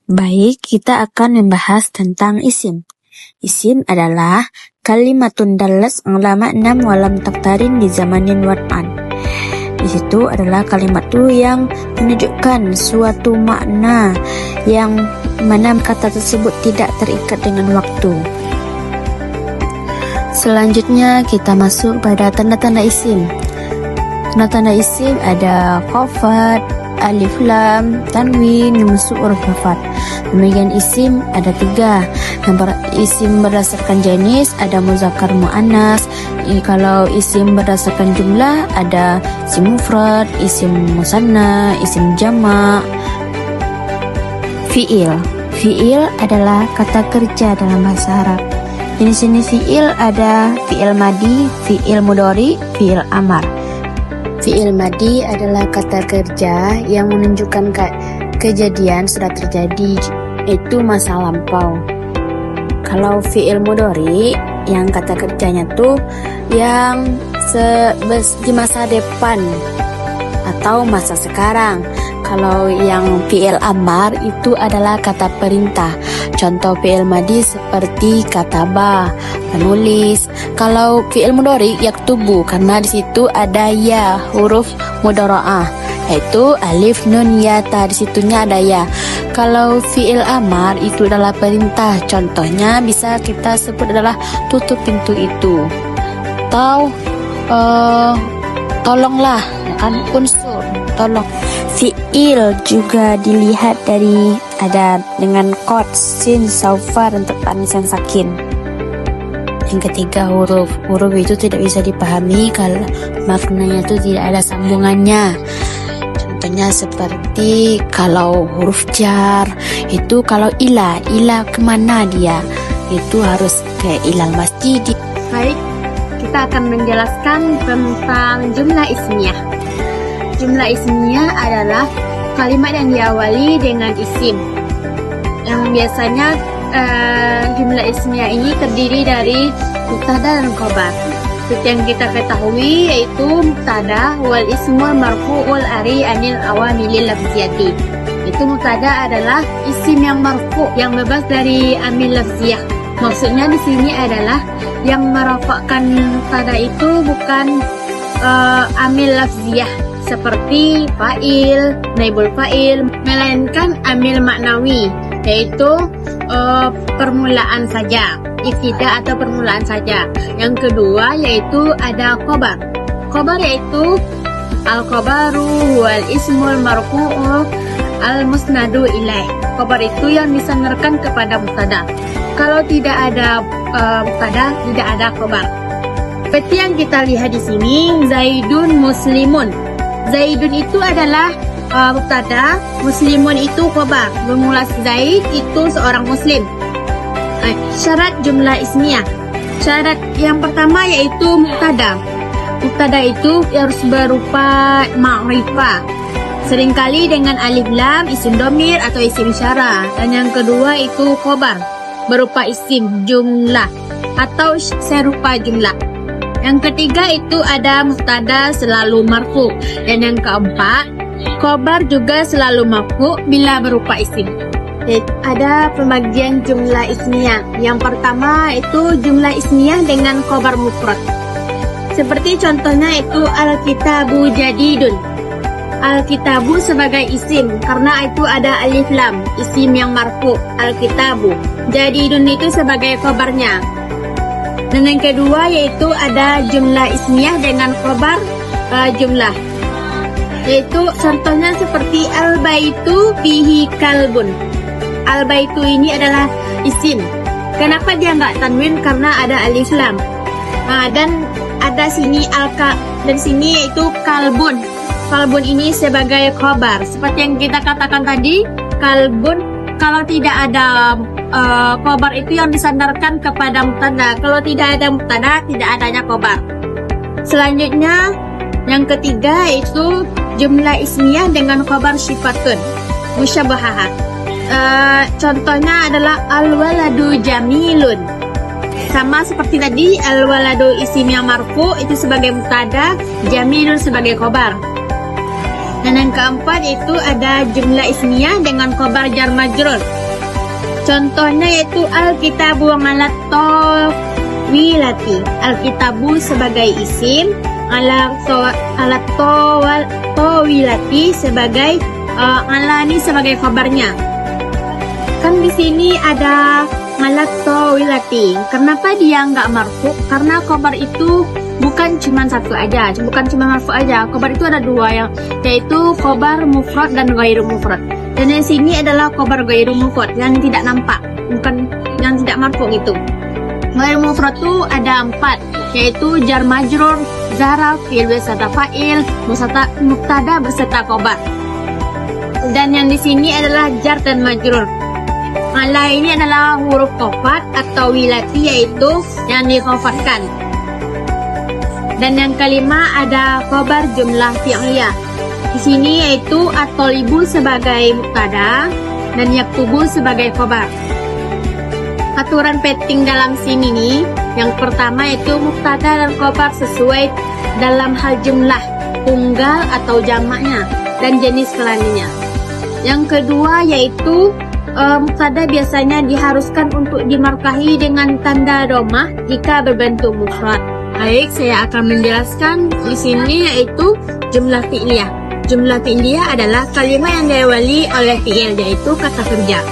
Baik, kita akan membahas tentang isim. Isim adalah kalimatun dallas ala ma'nam walam taktarin di zamanin wad'an. Di situ adalah kalimat itu yang menunjukkan suatu makna yang mana kata tersebut tidak terikat dengan waktu. Selanjutnya kita masuk pada tanda-tanda isim. Tanda-tanda isim ada khafad, alif lam, tanwin, nyusu, huruf mufrad. Demikian isim ada 3. Isim berdasarkan jenis ada muzakkar muannas. Kalau isim berdasarkan jumlah ada isim mufrad, isim musanna, isim jamak. Fi'il adalah kata kerja dalam bahasa Arab. Jenis-jenis fi'il ada fi'il madi, fi'il mudhari, fi'il amar. Fi'il madi adalah kata kerja yang menunjukkan kejadian sudah terjadi, itu masa lampau. Kalau fi'il mudhari yang kata kerjanya tuh yang di masa depan atau masa sekarang. Kalau yang fi'il amar itu adalah kata perintah. Contoh fi'il madi seperti kataba, menulis. Kalau fi'il mudhari yaktubu, karena di situ ada ya, huruf mudhara'ah, yaitu alif nun ya ta, di situnya ada ya. Kalau fi'il amar itu adalah perintah. Contohnya bisa kita sebut adalah tutup pintu itu, atau tolonglah, kan unsur tolong. Fi'il juga dilihat dari ada dengan qad, sin, saufar untuk tanis yang sakin. Yang ketiga huruf itu tidak bisa dipahami kalau maknanya itu tidak ada sambungannya. Contohnya seperti kalau huruf jar itu kalau ila kemana dia, itu harus ke ilal masjid. Baik, kita akan menjelaskan tentang jumlah ismiyah. Jumlah ismiyah adalah kalimat yang diawali dengan isim. Yang biasanya jumlah ismiyah ini terdiri dari mubtada dan khabar. Seperti yang kita ketahui yaitu mubtada wal ismul marfu'ul ari anil awamilil lafziyati. Itu mubtada adalah isim yang marfu' yang bebas dari amil lafziyah. Maksudnya di sini adalah yang merafakkan mubtada itu bukan amil lafziyah seperti fa'il, naibul fa'il, melainkan amil maknawi, yaitu permulaan saja, ibtida atau permulaan saja. Yang kedua yaitu ada khobar. Khobar yaitu al-khobaru wal ismul marfu'u al-musnadu ilaih. Khobar itu yang disandarkan kepada mubtada. Kalau tidak ada mubtada, tidak ada khobar. Seperti yang kita lihat di sini, Zaidun muslimun. Zaidun itu adalah mubtada, muslimun itu khobar. Bermula Zaid itu seorang muslim. Syarat jumlah ismiyah. Syarat yang pertama yaitu mubtada. Mubtada itu harus berupa ma'rifah, seringkali dengan alif lam, isim domir atau isim isyarah. Dan yang kedua itu khobar, berupa isim jumlah atau serupa jumlah. Yang ketiga itu ada mubtada selalu marfu. Dan yang keempat, khobar juga selalu marfu bila berupa isim. Ada pembagian jumlah ismiyah. Yang pertama itu jumlah ismiyah dengan khobar mufrad. Seperti contohnya itu al-kitabu jadidun. Al-kitabu sebagai isim karena itu ada alif lam, isim yang marfu, al-kitabu. Jadidun itu sebagai khobarnya. Dan yang kedua yaitu ada jumlah ismiyah dengan khobar jumlah. Yaitu contohnya seperti al-baitu fihi kalbun. Al-baitu ini adalah isim. Kenapa dia nggak tanwin? Karena ada alif lam. Dan ada sini dan sini yaitu kalbun. Kalbun ini sebagai khobar. Seperti yang kita katakan tadi, kalbun kalau tidak ada khobar itu yang disandarkan kepada mubtada. Kalau tidak ada mubtada, tidak adanya khobar. Selanjutnya, yang ketiga yaitu jumlah ismiyah dengan khobar syifatun musyabahah. Contohnya adalah al-waladu jamilun. Sama seperti tadi, al-waladu isim yang marfu itu sebagai mubtada, jamilun sebagai khobar. Dan yang keempat itu ada jumlah ismiyah dengan khobar jar majrur. Contohnya yaitu Alkitabu alat tawilati. Alkitabu sebagai isim, alat tawilati sebagai alani sebagai kabarnya. Kan di sini ada alat tawilati. Kenapa dia nggak marfu? Karena kabar itu bukan cuma satu aja, bukan cuma marfu aja. Kabar itu ada dua, yaitu kabar mufrad dan ghairu mufrad. Dan yang sini adalah kabar ghairu mufrad yang tidak nampak, bukan yang tidak marfu gitu. Ghairu mufrad itu ada 4, yaitu jar majrur, zaraf, fi'il beserta fa'il, mubtada beserta kabar. Dan yang di sini adalah jar dan majrur. Ala ini adalah huruf qafat atau wilati, yaitu yang dikhafatkan. Dan yang kelima ada khabar jumlah fi'liyah. Di sini yaitu at-thalibu sebagai mubtada dan yaktubu sebagai khabar. Aturan penting dalam sini nih, yang pertama yaitu mubtada dan khabar sesuai dalam hal jumlah, tunggal atau jamaknya, dan jenis kelaminnya. Yang kedua yaitu mubtada biasanya diharuskan untuk dimarkahi dengan tanda domah jika berbentuk mufrad. Baik, saya akan menjelaskan di sini yaitu jumlah fi'liyah. Jumlah fi'liyah adalah kalimat yang diawali oleh fi'il, yaitu kata kerja.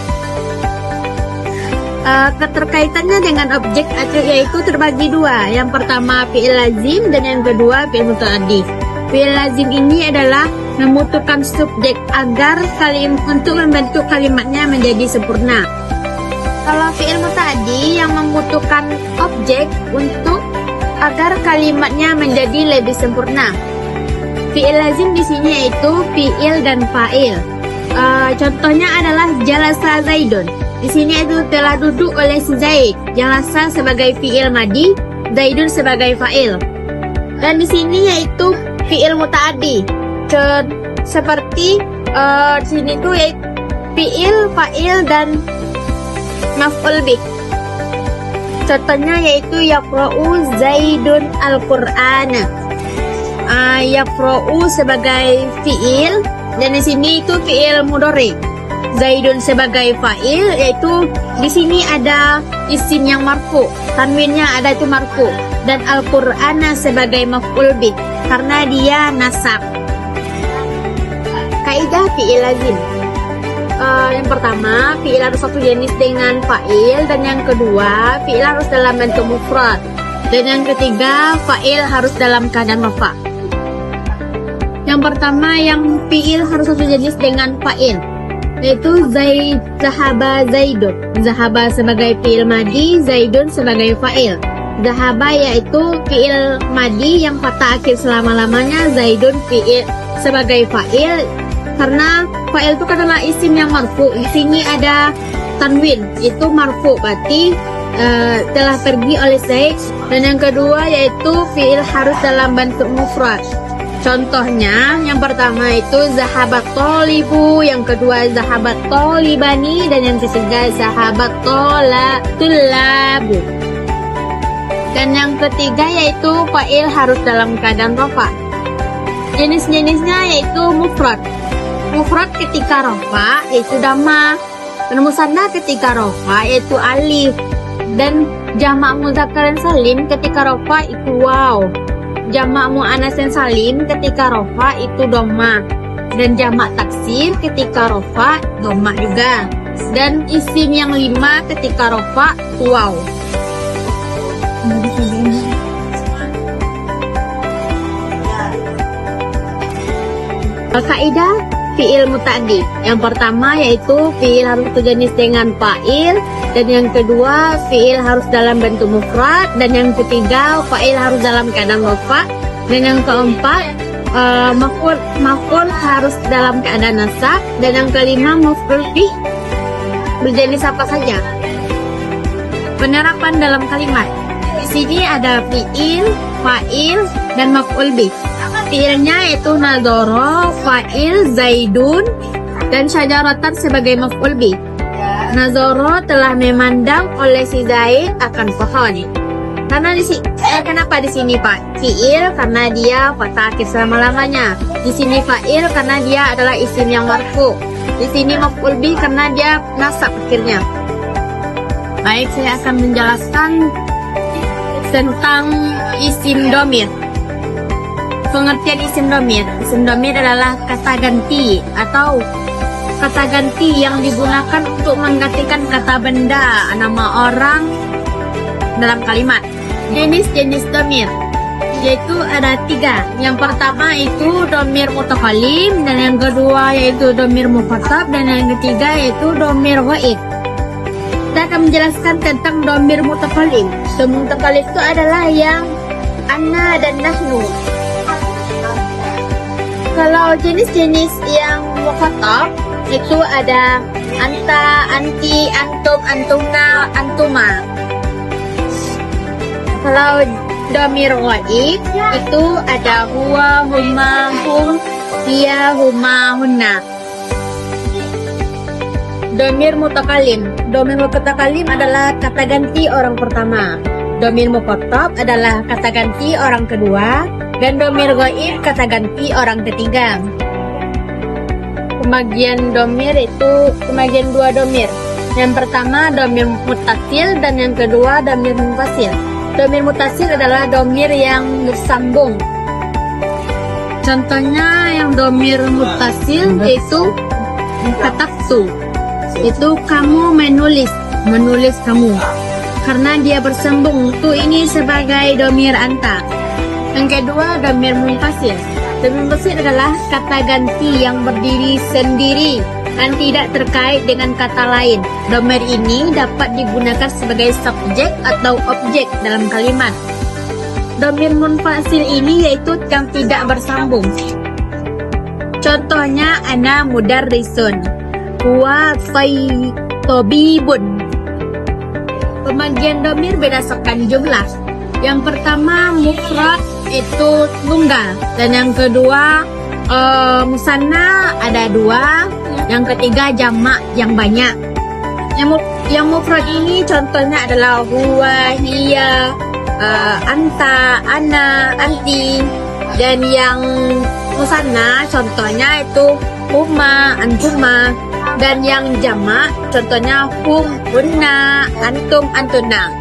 Keterkaitannya dengan objek yaitu terbagi dua. Yang pertama fi'il lazim dan yang kedua fi'il muta'addi. Fi'il lazim ini adalah membutuhkan subjek agar untuk membentuk kalimatnya menjadi sempurna. Kalau fi'il muta'addi yang membutuhkan objek untuk agar kalimatnya menjadi lebih sempurna. Fi'il lazim di sini yaitu fi'il dan fa'il. Contohnya adalah jalasa Zaidun. Di sini itu telah duduk oleh si Zaid. Jalasa sebagai fi'il madi, Zaidun sebagai fa'il. Dan di sini yaitu fi'il muta'addi. Seperti di sini tuh yaitu fi'il, fa'il dan maf'ul bih. Contohnya yaitu yaqra'u Zaidun al-Qur'ana. Yaqra'u sebagai fi'il dan di sini itu fi'il mudhari. Zaidun sebagai fa'il, yaitu di sini ada isim yang marfu, tanwinnya ada itu marfu, dan al-Qur'ana sebagai maf'ul bih karena dia nasab. Kaidah fi'il lazim. Yang pertama, fi'il harus satu jenis dengan fa'il, dan yang kedua, fi'il harus dalam bentuk mufrad, dan yang ketiga, fa'il harus dalam keadaan rafa'. Yang pertama, yang fi'il harus satu jenis dengan fa'il, yaitu zahaba Zaidun. Zahaba sebagai fi'il madi, Zaidun sebagai fa'il. Zahaba yaitu fi'il madi yang fathah akhir selama-lamanya, Zaidun fi'il sebagai fa'il. Karena fa'il itu adalah isim yang marfu. Di sini ada tanwin, itu marfu, berarti telah pergi oleh Zaid. Dan yang kedua yaitu fi'il harus dalam bentuk mufrad. Contohnya, yang pertama itu zahabat tolibu, yang kedua zahabat tolibani, dan yang ketiga zahabat tulabu. Dan yang ketiga yaitu fa'il harus dalam keadaan rafa'. Jenis-jenisnya yaitu mufrad. Mufrad ketika rafa' yaitu dhamma, dan musanna ketika rafa' yaitu alif, dan jamak muzakkar salim ketika rafa' itu waw. Jamak muannas salim ketika rafa' itu dhamma, dan jamak taksir ketika rafa' dhamma juga, dan isim yang 5 ketika rafa' waw. Kaidah fi'il muta'addi. Yang pertama yaitu fi'il harus sejenis dengan fa'il, dan yang kedua fi'il harus dalam bentuk mufrad, dan yang ketiga fa'il harus dalam keadaan rafa', dan yang keempat maf'ul harus dalam keadaan nasab, dan yang kelima maf'ul bih berjenis apa saja. Penerapan dalam kalimat. Di sini ada fi'il, fa'il, dan maf'ul bih. Fi'ilnya yaitu nadhara, fa'il Zaidun, dan syajaratan sebagai maf'ul bih. Nadhara telah memandang oleh si Zaid akan pohon. Karena kenapa di sini Pak? Fi'il karena dia fathah akhir selama-lamanya. Di sini fa'il karena dia adalah isim yang marfu. Di sini maf'ul bih karena dia nasab akhirnya. Baik, saya akan menjelaskan tentang isim domir. Pengertian isim domir. Isim domir adalah kata ganti atau kata ganti yang digunakan untuk menggantikan kata benda, nama orang dalam kalimat. Jenis-jenis domir yaitu ada 3. Yang pertama itu domir mutakalim, dan yang kedua yaitu domir mukhatab, dan yang ketiga yaitu domir ghaib. Kita akan menjelaskan tentang domir mutakalim. Domir mutakalim itu adalah yang ana dan nahnu. Kalau jenis-jenis yang mukhatab itu ada anta, anti, antum, antuna, antuma. Kalau domir ghaib itu ada huwa, huma, hum, hiya, huma, hunna. Domir mutakalim. Domir mutakalim adalah kata ganti orang pertama. Domir mukhatab adalah kata ganti orang kedua, dan domir ghaib kata ganti orang ketiga. Pembagian domir itu pembagian 2 domir. Yang pertama domir mutasil, dan yang kedua domir munfasil. Domir mutasil adalah domir yang bersambung. Contohnya yang domir mutasil yaitu katabtu. Itu kamu menulis kamu. Karena dia bersambung, itu ini sebagai domir anta. Yang kedua domir munfasil. Domir munfasil adalah kata ganti yang berdiri sendiri dan tidak terkait dengan kata lain. Domir ini dapat digunakan sebagai subjek atau objek dalam kalimat. Domir munfasil ini yaitu yang tidak bersambung. Contohnya ana mudarrisun, huwa tabibun. Pembagian domir berdasarkan jumlah. Yang pertama mufrad itu tunggal, dan yang kedua musanna ada 2, yang ketiga jamak yang banyak. Yang mufrad ini contohnya adalah huwa, hiya, anta, ana, anti. Dan yang musanna contohnya itu huma, antuma. Dan yang jamak contohnya hum, hunna, antum, antuna.